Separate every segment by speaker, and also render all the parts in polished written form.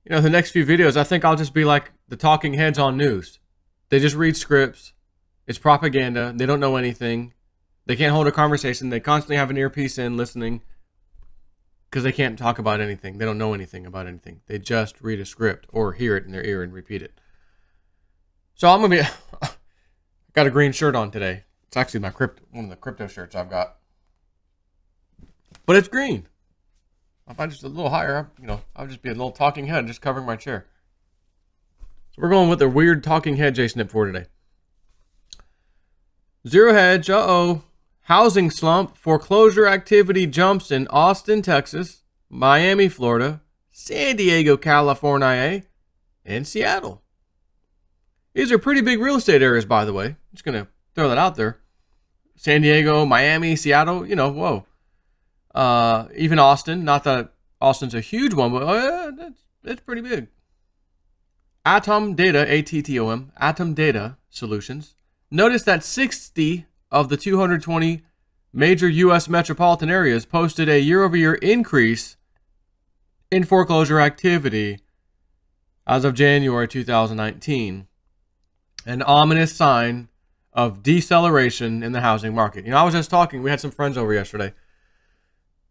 Speaker 1: the next few videos, I think I'll just be like the talking heads on news. They just read scripts. It's propaganda. They don't know anything. They can't hold a conversation. They constantly have an earpiece in listening because they can't talk about anything. They don't know anything about anything. They just read a script or hear it in their ear and repeat it. So I'm going to be... I got a green shirt on today. It's actually one of the crypto shirts I've got. But it's green. If I just a little higher, I'll just be a little talking head just covering my chair. So we're going with the weird talking head J-Snip for today. Zero hedge, housing slump, foreclosure activity jumps in Austin, Texas, Miami, Florida, San Diego, California, and Seattle. These are pretty big real estate areas, by the way. I'm just going to throw that out there. San Diego, Miami, Seattle, whoa. Even Austin, not that Austin's a huge one, but that's pretty big. Atom Data, A-T-T-O-M, Atom Data Solutions. Notice that 60 of the 220 major U.S. metropolitan areas posted a year-over-year increase in foreclosure activity as of January 2019. An ominous sign of deceleration in the housing market. I was just talking. We had some friends over yesterday.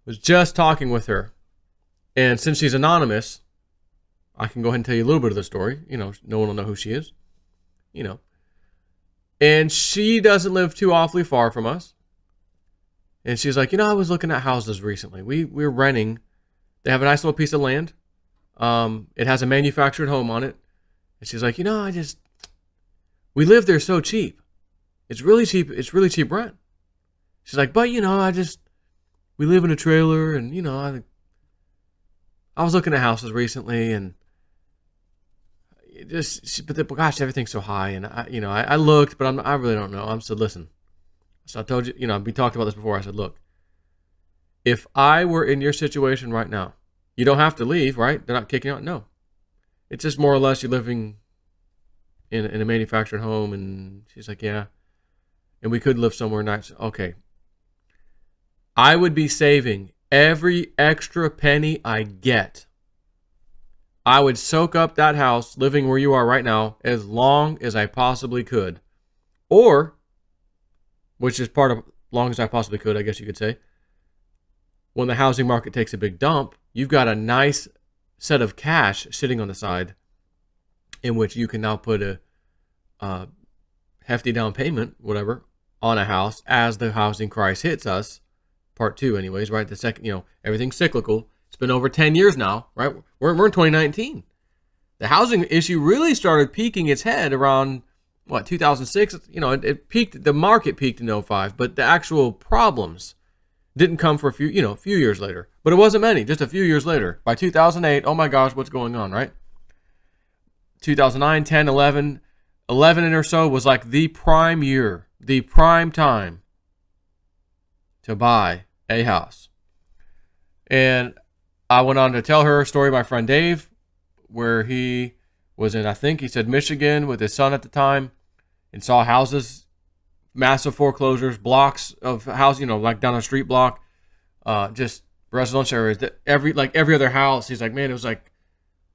Speaker 1: Was just talking with her. And since she's anonymous, I can go ahead and tell you a little bit of the story. No one will know who she is. And she doesn't live too awfully far from us. And she's like, I was looking at houses recently. We're renting. They have a nice little piece of land. It has a manufactured home on it. And she's like, we live there so cheap. It's really cheap. It's really cheap rent. She's like, but we live in a trailer, and I was looking at houses recently, and gosh, everything's so high, and I looked, but I really don't know. I said, listen. So I told you, we talked about this before. I said, look, if I were in your situation right now, you don't have to leave, right? They're not kicking you out. No, it's just more or less you're living in a manufactured home, and she's like, yeah, and we could live somewhere nice. Okay. I would be saving every extra penny I get. I would soak up that house living where you are right now as long as I possibly could. Or, which is part of long as I possibly could, I guess you could say, when the housing market takes a big dump, you've got a nice set of cash sitting on the side in which you can now put a hefty down payment, whatever, on a house as the housing crisis hits us. Part 2 anyways, right? The second, everything's cyclical. It's been over 10 years now, right? We're in 2019. The housing issue really started peaking its head around, 2006? It peaked, the market peaked in 05, but the actual problems didn't come for a few years later. But it wasn't many, just a few years later. By 2008, oh my gosh, what's going on, right? 2009, 10, 11 or so was like the prime year, the prime time to buy a house. And I went on to tell her a story, my friend Dave, where he was in, I think he said Michigan with his son at the time, and saw houses, massive foreclosures, blocks of house, like down a street block, just residential areas that every other house. He's like, man, it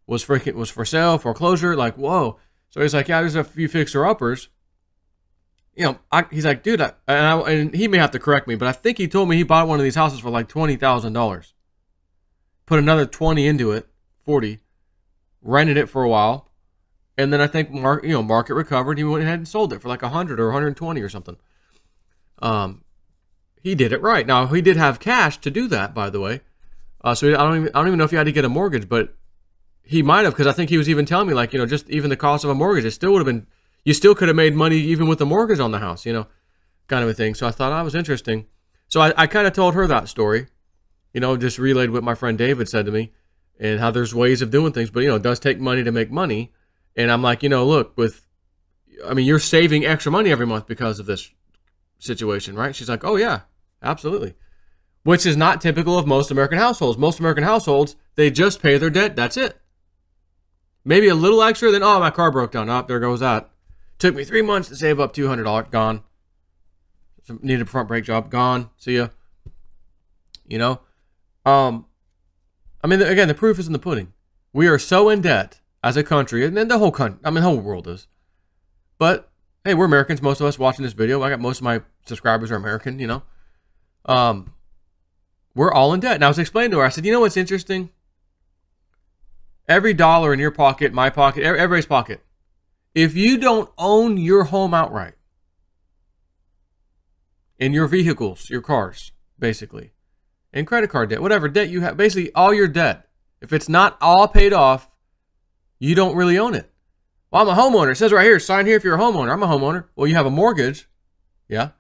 Speaker 1: was for sale, foreclosure, like, whoa. So he's like, yeah, there's a few fixer uppers. He's like, dude, and he may have to correct me, but I think he told me he bought one of these houses for like $20,000. Put another 20 into it, 40, rented it for a while, and then I think market recovered. He went ahead and sold it for like 100 or 120 or something. He did it right. Now he did have cash to do that, by the way. So I don't even know if he had to get a mortgage, but he might have, because I think he was even telling me, like, just even the cost of a mortgage, it still would have been. You still could have made money even with the mortgage on the house, kind of a thing. So I thought that was interesting. So I kind of told her that story, just relayed what my friend David said to me and how there's ways of doing things, but, it does take money to make money. And I'm like, look, you're saving extra money every month because of this situation, right? She's like, oh, yeah, absolutely. Which is not typical of most American households. Most American households, they just pay their debt. That's it. Maybe a little extra, then, oh, my car broke down. Oh, there goes that. Took me 3 months to save up $200. Gone. Needed a front brake job. Gone. See ya. Again, the proof is in the pudding. We are so in debt as a country, and then the whole country, I mean, the whole world is. But hey, we're Americans. Most of us watching this video, I got most of my subscribers are American, you know. We're all in debt. And I was explaining to her, I said, you know what's interesting? Every dollar in your pocket, my pocket, everybody's pocket. If you don't own your home outright, in your vehicles, your cars, basically, and credit card debt, whatever debt you have, basically all your debt, if it's not all paid off, you don't really own it. Well, I'm a homeowner. It says right here, sign here if you're a homeowner. I'm a homeowner. Well, you have a mortgage. Yeah.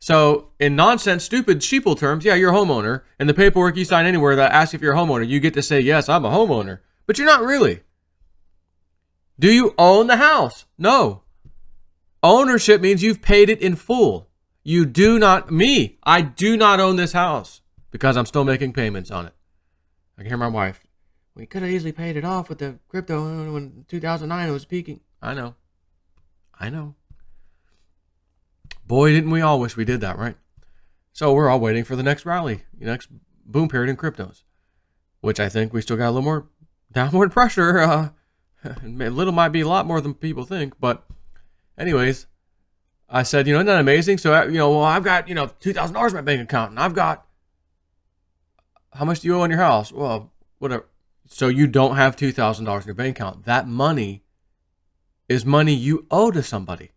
Speaker 1: So in nonsense, stupid, sheeple terms, yeah, you're a homeowner. And the paperwork you sign anywhere that asks if you're a homeowner, you get to say, yes, I'm a homeowner. But you're not really. Do you own the house? No. Ownership means you've paid it in full. You do not, I do not own this house because I'm still making payments on it. I can hear my wife. We could have easily paid it off with the crypto when 2009 it was peaking. I know. Boy, didn't we all wish we did that, right? So we're all waiting for the next rally, the next boom period in cryptos, which I think we still got a little more downward pressure. A little might be a lot more than people think, but anyways, I said, isn't that amazing? So, well, I've got, $2,000 in my bank account, and I've got, how much do you owe on your house? Well, whatever. So you don't have $2,000 in your bank account. That money is money you owe to somebody.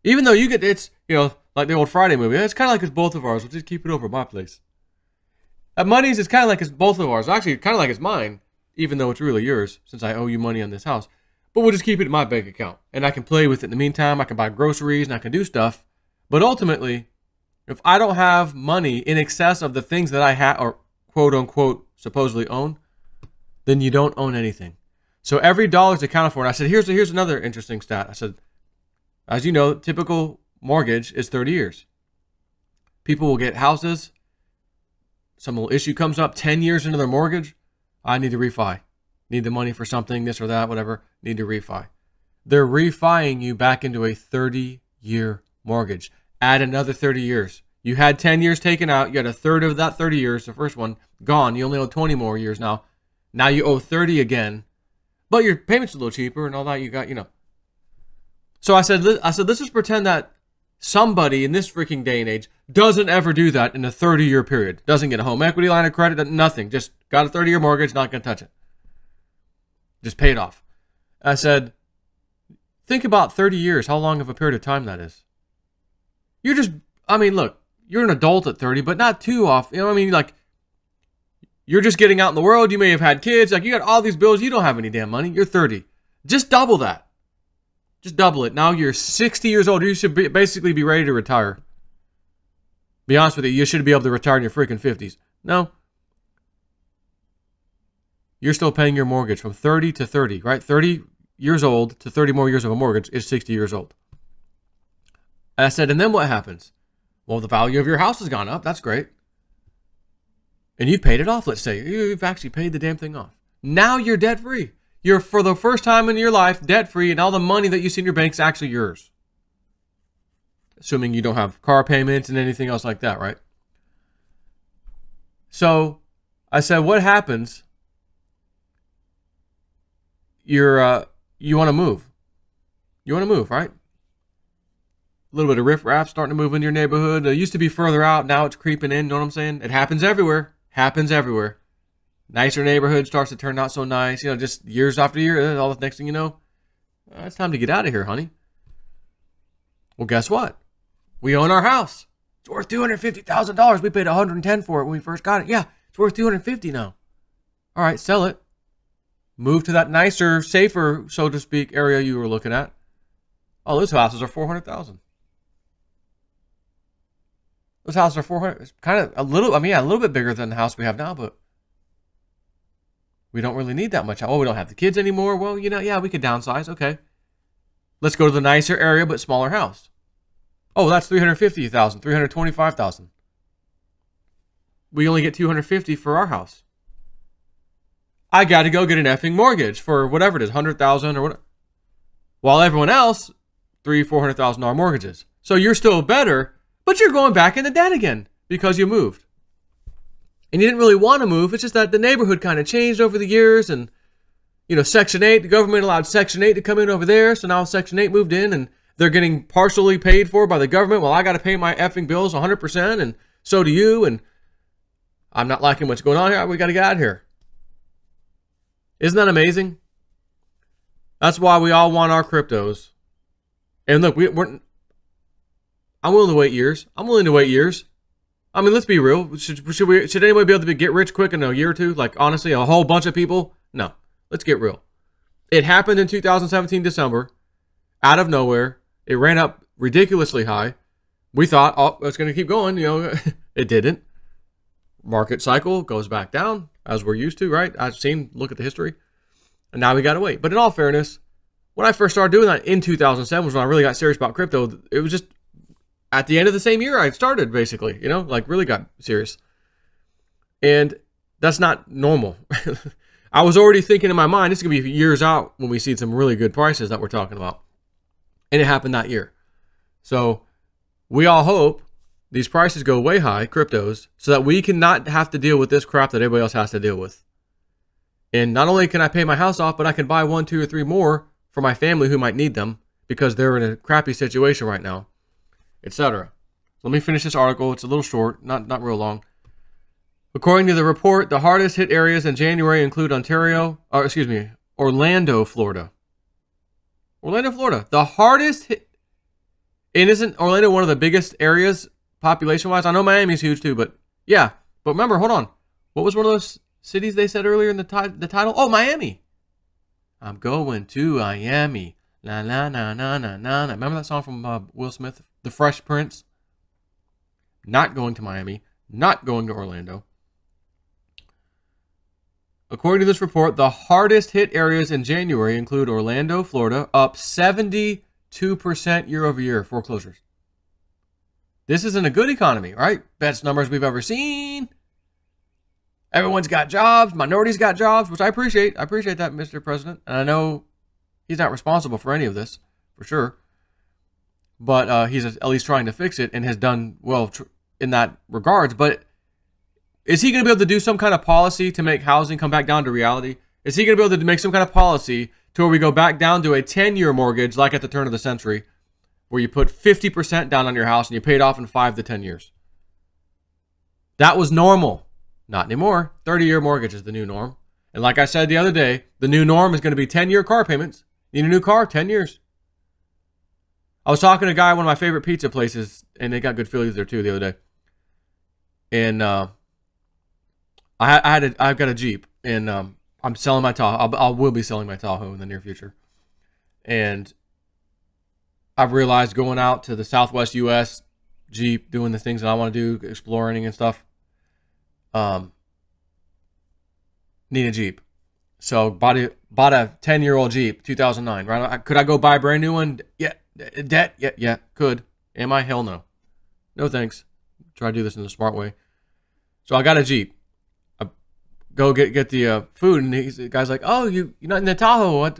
Speaker 1: Even though you get, it's, like the old Friday movie. It's kind of like it's both of ours. We'll just keep it over at my place. That money's is kind of like it's both of ours. Actually, kind of like it's mine, even though it's really yours, since I owe you money on this house. But we'll just keep it in my bank account. And I can play with it in the meantime. I can buy groceries and I can do stuff. But ultimately, if I don't have money in excess of the things that I have, or quote unquote, supposedly own, then you don't own anything. So every dollar is accounted for. And I said, here's another interesting stat. I said, as you know, typical mortgage is 30 years. People will get houses. Some little issue comes up 10 years into their mortgage. I need to refi. Need the money for something, this or that, whatever. Need to refi. They're refiing you back into a 30-year mortgage. Add another 30 years. You had 10 years taken out. You had a third of that 30 years, the first one, gone. You only owe 20 more years now. Now you owe 30 again. But your payment's a little cheaper and all that you got, So I said, let's just pretend that somebody in this freaking day and age doesn't ever do that in a 30-year period. Doesn't get a home equity line of credit, nothing. Just got a 30-year mortgage, not going to touch it. Just pay it off. I said, think about 30 years, how long of a period of time that is. You're just, look, you're an adult at 30, but not too off. Like, you're just getting out in the world. You may have had kids. Like, you got all these bills. You don't have any damn money. You're 30. Just double that. Just double it. Now you're 60 years old. You should basically be ready to retire. Be honest with you, you should be able to retire in your freaking 50s. No. You're still paying your mortgage from 30 to 30, right? 30 years old to 30 more years of a mortgage is 60 years old. I said, and then what happens? Well, the value of your house has gone up. That's great. And you paid it off, let's say. You've actually paid the damn thing off. Now you're debt-free. You're, for the first time in your life, debt-free, and all the money that you see in your bank is actually yours. Assuming you don't have car payments and anything else like that, right? So I said, what happens? You want to move. You want to move, right? A little bit of riffraff starting to move into your neighborhood. It used to be further out. Now it's creeping in. You know what I'm saying? It happens everywhere. Happens everywhere. Nicer neighborhood starts to turn not so nice. Just years after year, all the next thing you know, it's time to get out of here, honey. Well, guess what? We own our house. It's worth $250,000. We paid $110 for it when we first got it. Yeah, it's worth $250 now. All right, sell it. Move to that nicer, safer, so to speak, area you were looking at. Oh, those houses are $400,000. Those houses are 400. It's kind of a little, a little bit bigger than the house we have now, but we don't really need that much. Oh, we don't have the kids anymore. Well, yeah, we could downsize. Okay. Let's go to the nicer area, but smaller house. Oh, that's $350,000, $325,000. We only get $250 for our house. I got to go get an effing mortgage for whatever it is, $100,000 or whatever. While everyone else, $300,000-$400,000 mortgages. So you're still better, but you're going back into debt again because you moved. And he didn't really want to move. It's just that the neighborhood kind of changed over the years. And, Section 8, the government allowed Section 8 to come in over there. So now Section 8 moved in and they're getting partially paid for by the government. Well, I got to pay my effing bills 100%. And so do you. And I'm not liking what's going on here. We got to get out of here. Isn't that amazing? That's why we all want our cryptos. And look, I'm willing to wait years. I mean, let's be real. Should anybody be able to get rich quick in a year or two? Like, honestly, a whole bunch of people? No. Let's get real. It happened in 2017 December. Out of nowhere. It ran up ridiculously high. We thought, oh, it's going to keep going. It didn't. Market cycle goes back down, as we're used to, right? Look at the history. And now we got to wait. But in all fairness, when I first started doing that in 2007 was when I really got serious about crypto. It was just at the end of the same year I started, basically, really got serious. And that's not normal. I was already thinking in my mind, this is going to be years out when we see some really good prices that we're talking about. And it happened that year. So we all hope these prices go way high, cryptos, so that we can not have to deal with this crap that everybody else has to deal with. And not only can I pay my house off, but I can buy 1, 2, or 3 more for my family who might need them because they're in a crappy situation right now, etc. So let me finish this article. It's a little short, not real long. According to the report, the hardest hit areas in January include Orlando, Florida. Orlando, Florida. The hardest hit. And isn't Orlando one of the biggest areas population-wise? I know Miami's huge too, but yeah. But remember, hold on. What was one of those cities they said earlier in the title? Oh, Miami. I'm going to Miami. Na na na na na na. Remember that song from Will Smith, The Fresh Prince? Not going to Miami. Not going to Orlando. According to this report, the hardest hit areas in January include Orlando, Florida, up 72% year over year foreclosures. This isn't a good economy, right? Best numbers we've ever seen. Everyone's got jobs. Minorities got jobs, which I appreciate. I appreciate that, Mr. President. And I know he's not responsible for any of this, for sure. But he's at least trying to fix it and has done well in that regards. But is he going to be able to do some kind of policy to make housing come back down to reality? Is he going to be able to make some kind of policy to where we go back down to a 10-year mortgage like at the turn of the century, where you put 50% down on your house and you pay it off in 5 to 10 years? That was normal. Not anymore. 30-year mortgage is the new norm. And like I said the other day, the new norm is going to be 10-year car payments. Need a new car? 10 years. I was talking to a guy at one of my favorite pizza places, and they got good Phillies there too the other day. And I've got a Jeep, and I'm selling my Tahoe. I will be selling my Tahoe in the near future. And I've realized going out to the Southwest U.S., Jeep, doing the things that I want to do, exploring and stuff, need a Jeep. So bought a 10-year-old Jeep, 2009. Right? Could I go buy a brand new one? Yeah. Debt? Yeah. Could. Am I? Hell no. No thanks. Try to do this in the smart way. So I got a Jeep. I go get the food, and the guy's like, "Oh, you're not in the Tahoe? What?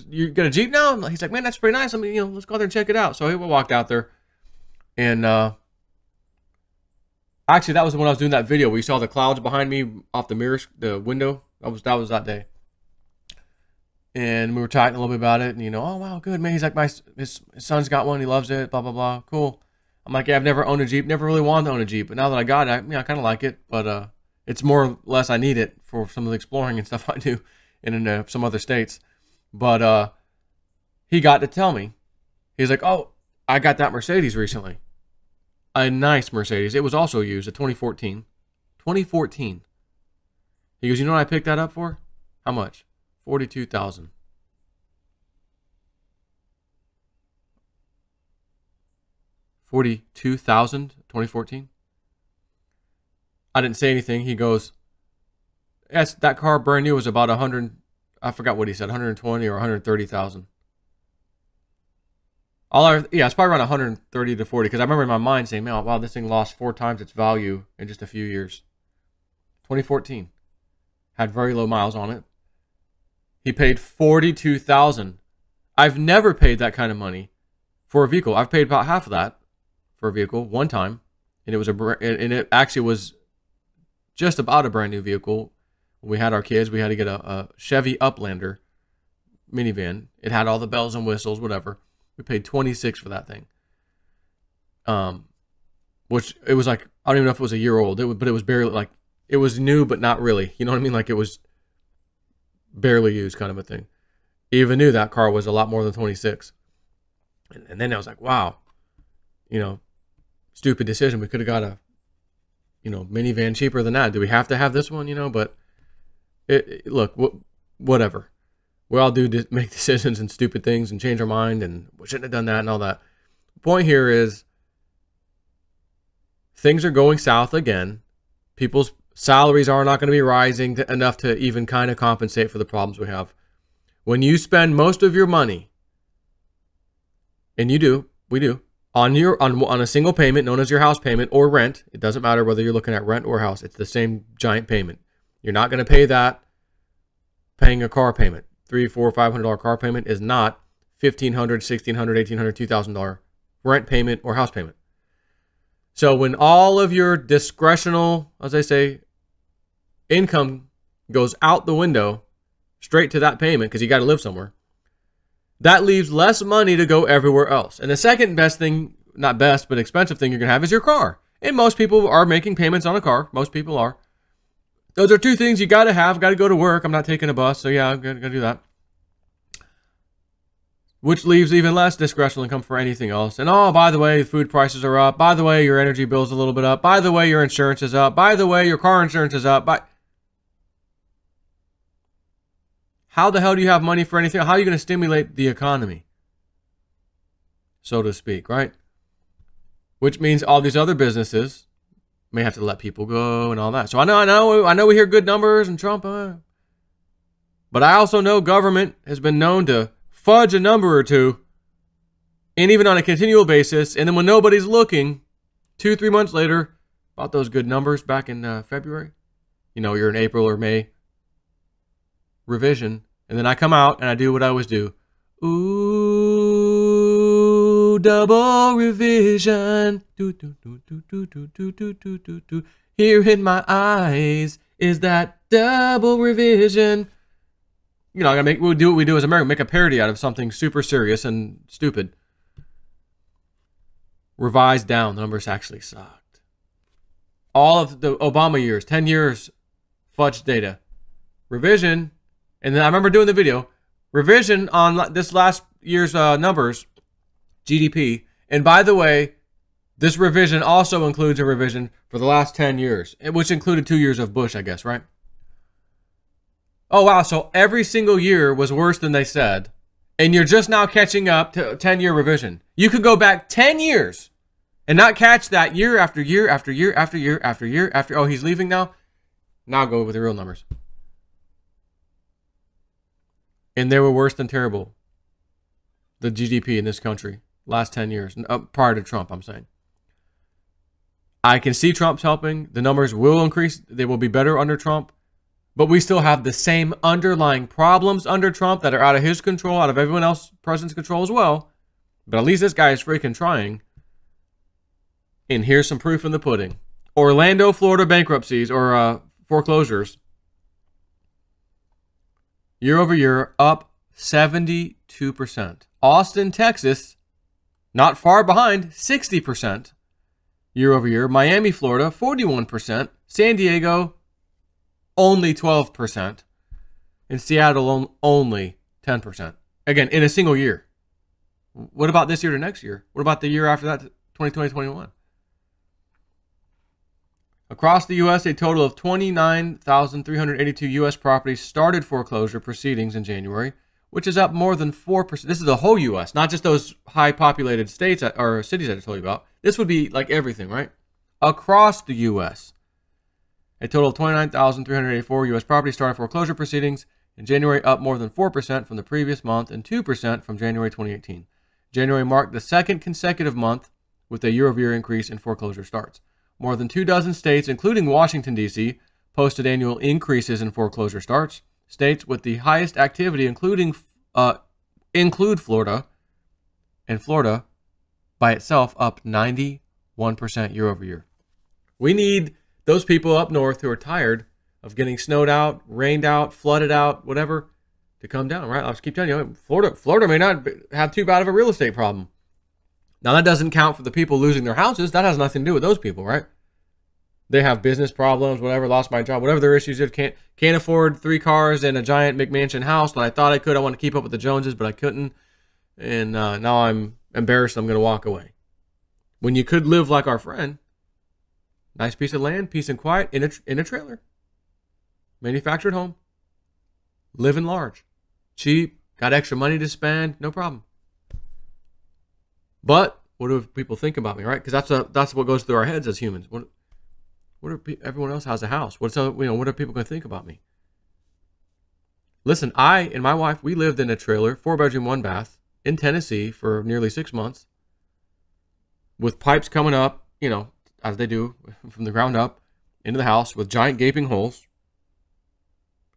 Speaker 1: You got a Jeep now?" He's like, "Man, that's pretty nice. I mean, let's go there and check it out." So we walked out there, and actually, that was when I was doing that video where you saw the clouds behind me off the mirror, the window. That was that day. And we were talking a little bit about it, and oh wow, good man. He's like, his son's got one, he loves it, blah blah blah, cool. I'm like, yeah, I've never owned a Jeep, never really wanted to own a Jeep, but now that I got it, I kind of like it, but it's more or less I need it for some of the exploring and stuff I do in some other states. But he got to tell me, he's like, oh, I got that Mercedes recently, a nice Mercedes. It was also used, a 2014. 2014. He goes, you know what I picked that up for? How much? $42,000. $42,000, 2014. I didn't say anything. He goes, yes, that car brand new was about 100. I forgot what he said, 120 or 130,000. It's probably around 130 to 40. Because I remember in my mind saying, man, wow, this thing lost 4 times its value in just a few years. 2014. Had very low miles on it. He paid $42,000. I've never paid that kind of money for a vehicle. I've paid about half of that for a vehicle one time, and it actually was just about a brand new vehicle. When we had our kids, we had to get a Chevy Uplander minivan. It had all the bells and whistles, whatever. We paid $26 for that thing. Which it was like, I don't even know if it was a year old. But it was barely, like, it was new, but not really. You know what I mean? Like, it was barely used kind of a thing. Even knew that car was a lot more than 26. And then I was like, wow, you know, stupid decision. We could have got a, you know, minivan cheaper than that. Do we have to have this one? You know, but look, whatever. We all do make decisions and stupid things and change our mind and we shouldn't have done that and all that. The point here is things are going south again. People's salaries are not going to be rising enough to even kind of compensate for the problems we have. When you spend most of your money, and we do, on a single payment known as your house payment or rent, it doesn't matter whether you're looking at rent or house, it's the same giant payment. You're not going to pay that paying a car payment. $300, $400, $500 car payment is not $1,500, $1,600, $1,800, $2,000 rent payment or house payment. So when all of your discretional, as I say, income goes out the window straight to that payment because you got to live somewhere, that leaves less money to go everywhere else. And the second best thing, not best, but expensive thing you're going to have is your car. And most people are making payments on a car. Most people are. Those are two things you got to have. Got to go to work. I'm not taking a bus, so yeah, I'm going to do that. Which leaves even less discretional income for anything else. And oh, by the way, food prices are up. By the way, your energy bill's a little bit up. By the way, your insurance is up. By the way, your car insurance is up. How the hell do you have money for anything? How are you going to stimulate the economy, so to speak, right? Which means all these other businesses may have to let people go and all that. So I know we hear good numbers and Trump, but I also know government has been known to fudge a number or two, and even on a continual basis. And then when nobody's looking, 2-3 months later, about those good numbers back in February, you know, you're in April or May revision, and then I come out and I do what I always do. Ooh, double revision. Do, do, do, do, do, do, do, do, do, do, do. Here in my eyes is that double revision. You know, we'll do what we do as Americans, make a parody out of something super serious and stupid. Revised down, the numbers actually sucked. All of the Obama years, 10 years, fudge data. Revision. And then I remember doing the video, revision on this last year's numbers, GDP. And by the way, this revision also includes a revision for the last 10 years, which included 2 years of Bush, I guess, right? Oh, wow. So every single year was worse than they said. And you're just now catching up to a 10-year revision. You could go back 10 years and not catch that year after year after year after year after year after. Oh, he's leaving now? Now go with the real numbers. And they were worse than terrible. The GDP in this country, last 10 years, prior to Trump, I'm saying. I can see Trump's helping. The numbers will increase. They will be better under Trump. But we still have the same underlying problems under Trump that are out of his control, out of everyone else's president's control as well. But at least this guy is freaking trying. And here's some proof in the pudding. Orlando, Florida bankruptcies or foreclosures. Year over year, up 72%. Austin, Texas, not far behind, 60% year over year. Miami, Florida, 41%. San Diego, only 12%. In Seattle, only 10%. Again, in a single year. What about this year to next year? What about the year after that, 2020, 21? Across the U.S., a total of 29,382 U.S. properties started foreclosure proceedings in January, which is up more than 4%. This is the whole U.S., not just those high-populated states or cities that I told you about. This would be like everything, right? Across the U.S., a total of 29,384 U.S. properties started foreclosure proceedings in January, up more than 4% from the previous month and 2% from January 2018. January marked the second consecutive month with a year-over-year increase in foreclosure starts. More than 24 states, including Washington, D.C., posted annual increases in foreclosure starts. States with the highest activity include Florida, and Florida by itself up 91% year over year. We need those people up north who are tired of getting snowed out, rained out, flooded out, whatever, to come down, right? I'll just keep telling you, Florida may not have too bad of a real estate problem. Now, that doesn't count for the people losing their houses. That has nothing to do with those people, right? They have business problems, whatever, lost my job, whatever their issues is. Can't afford 3 cars and a giant McMansion house that I thought I could. I want to keep up with the Joneses, but I couldn't. And now I'm embarrassed. I'm going to walk away. When you could live like our friend, nice piece of land, peace and quiet, in a trailer, manufactured home, living large, cheap, got extra money to spend, no problem. But what do people think about me, right? Because that's what goes through our heads as humans. Everyone else has a house. What are people going to think about me? Listen, I and my wife, we lived in a trailer, 4-bedroom, 1 bath, in Tennessee for nearly 6 months, with pipes coming up, as they do from the ground up into the house, with giant gaping holes.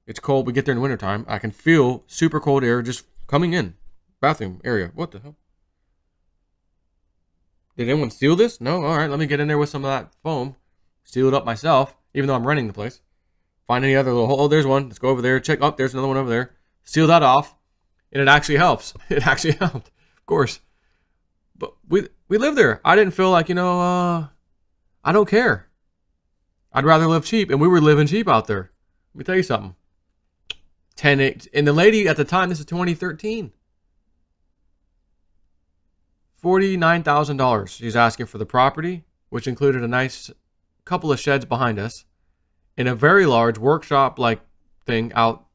Speaker 1: It's cold. We get there in the wintertime. I can feel super cold air just coming in. Bathroom area. What the hell? Did anyone steal this? No? All right, let me get in there with some of that foam. Seal it up myself, even though I'm renting the place. Find any other little hole. Oh, there's one. Let's go over there. Check. Oh, there's another one over there. Seal that off. And it actually helps. It actually helped. Of course. But we live there. I didn't feel like, I don't care. I'd rather live cheap. And we were living cheap out there. Let me tell you something. 10, and the lady at the time, this is 2013. $49,000 she's asking for the property, which included a nice couple of sheds behind us and a very large workshop-like thing out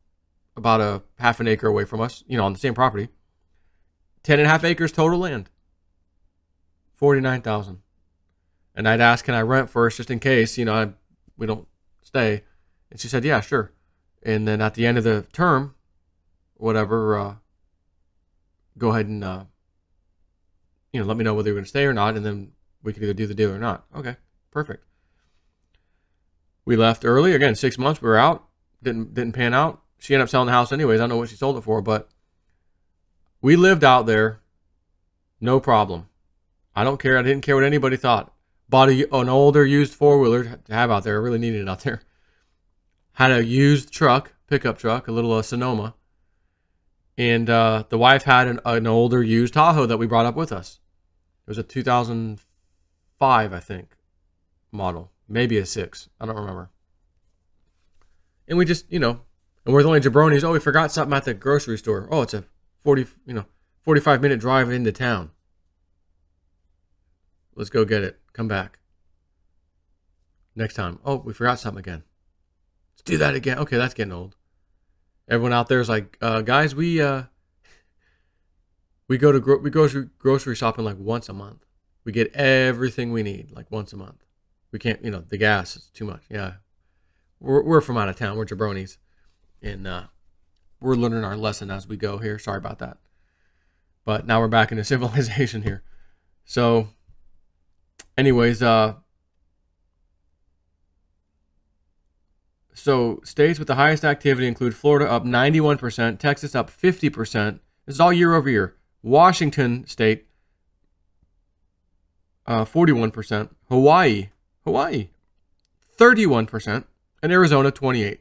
Speaker 1: about a half an acre away from us, on the same property. 10.5 acres total land. $49,000. And I'd ask, can I rent first just in case, we don't stay? And she said, yeah, sure. And then at the end of the term, whatever, go ahead and, let me know whether you're going to stay or not, and then we could either do the deal or not. Okay, perfect. We left early. Again, 6 months, we were out. Didn't pan out. She ended up selling the house anyways. I don't know what she sold it for, but we lived out there, no problem. I don't care. I didn't care what anybody thought. Bought an older used 4-wheeler to have out there. I really needed it out there. Had a used truck, pickup truck, a little Sonoma. And the wife had an older used Tahoe that we brought up with us. It was a 2005, I think, model. Maybe a 6. I don't remember. And we just, and we're the only jabronis. Oh, we forgot something at the grocery store. Oh, it's a 45-minute drive into town. Let's go get it. Come back. Next time. Oh, we forgot something again. Let's do that again. Okay, that's getting old. Everyone out there is like, guys, we go grocery shopping like once a month. We get everything we need like once a month. We can't, the gas is too much. Yeah, we're from out of town. We're jabronis, and we're learning our lesson as we go here. Sorry about that, but now we're back into civilization here. So, anyways, so states with the highest activity include Florida up 91%, Texas up 50%. This is all year over year. Washington State, 41%. Hawaii, 31%. And Arizona, 28%.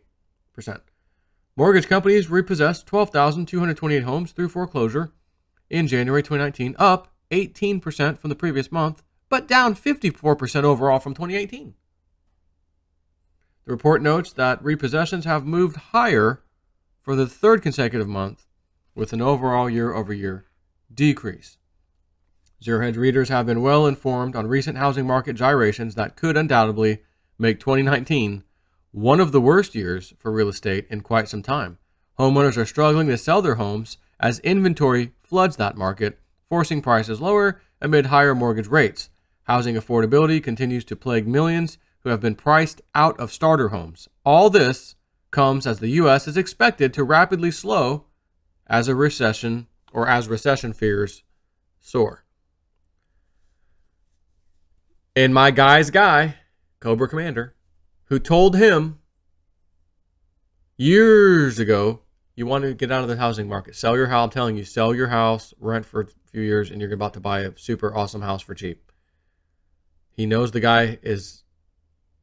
Speaker 1: Mortgage companies repossessed 12,228 homes through foreclosure in January 2019, up 18% from the previous month, but down 54% overall from 2018. The report notes that repossessions have moved higher for the 3rd consecutive month, with an overall year-over-year decrease. Zero Hedge readers have been well informed on recent housing market gyrations that could undoubtedly make 2019 one of the worst years for real estate in quite some time. Homeowners are struggling to sell their homes as inventory floods that market, forcing prices lower amid higher mortgage rates. Housing affordability continues to plague millions who have been priced out of starter homes. All this comes as the U.S. is expected to rapidly slow as recession fears soar. And my guy's guy, Cobra Commander, who told him years ago, you want to get out of the housing market. Sell your house. I'm telling you, sell your house, rent for a few years, and you're about to buy a super awesome house for cheap. He knows the guy is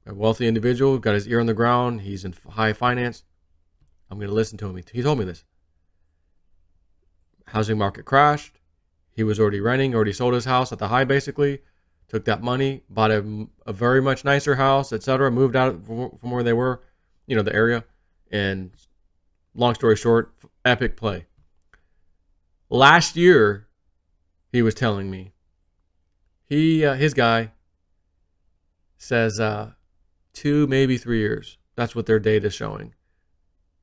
Speaker 1: a wealthy individual, got his ear on the ground. He's in high finance. I'm going to listen to him. He told me this. Housing market crashed. He was already renting, already sold his house at the high, basically. Took that money, bought a very much nicer house, etc. Moved out from where they were, the area. And long story short, epic play. Last year, he was telling me, his guy says 2, maybe 3 years. That's what their data is showing.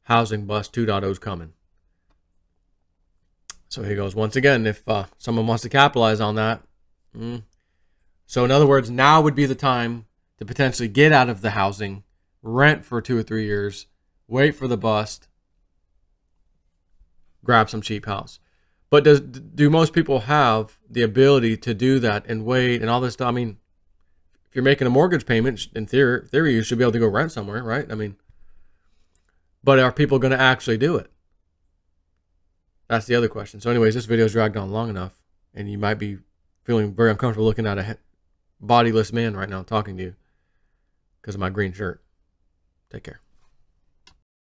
Speaker 1: Housing bust 2.0 is coming. So he goes, once again, if someone wants to capitalize on that. So in other words, now would be the time to potentially get out of the housing, rent for 2 or 3 years, wait for the bust, grab some cheap house. But do most people have the ability to do that and wait and all this stuff? I mean, if you're making a mortgage payment, in theory, you should be able to go rent somewhere, right? I mean, but are people going to actually do it? That's the other question. So anyways, this video's dragged on long enough, and you might be feeling very uncomfortable looking at a bodiless man right now talking to you because of my green shirt. Take care.